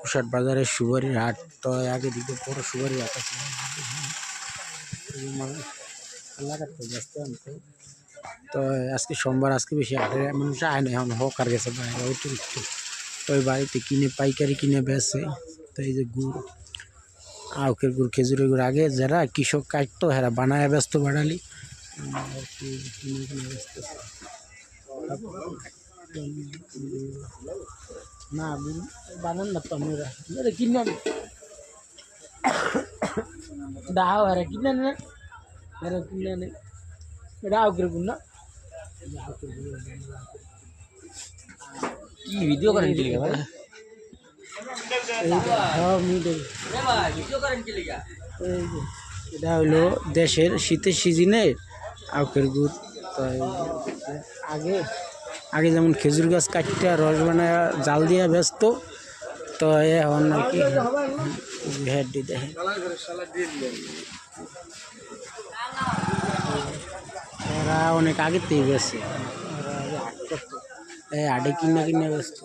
কুষাট বাজারের সুবারির হাট। তো আগে দিকে বড় সুবারির হাট আছে, ব্যস্ত আনতে। তো আজকে সোমবার, আজকে বেশি হাটে মানুষ আয় না, এখন হকার গেছে বাইরে অতিরিক্ত। তো ওই বাড়িতে কিনে পাইকারি কিনে বেছে। তো এই যে গুড়, আখের গুড়, খেজুরের গুড় আগে যারা কৃষক কাটতো হেরা বানায় ব্যস্ত বাড়ালি না বানান না তো আমরা কিনে দাও এরা কিনে না, এরা কিনে নেই, এটা আখের গুড় না। কি ভিডিও করেন কি ভাই? এটা হলো দেশের শীতের সিজনে আখের গুড়। তো আগে আগে যেমন খেজুর গাছ কাটতে রস বানায় জাল দিয়ে ব্যস্ত, তো এখন আর কি হেডি দেখে এরা অনেক আগেতেই গেছে, আটে কিনে কিনে ব্যস্ত।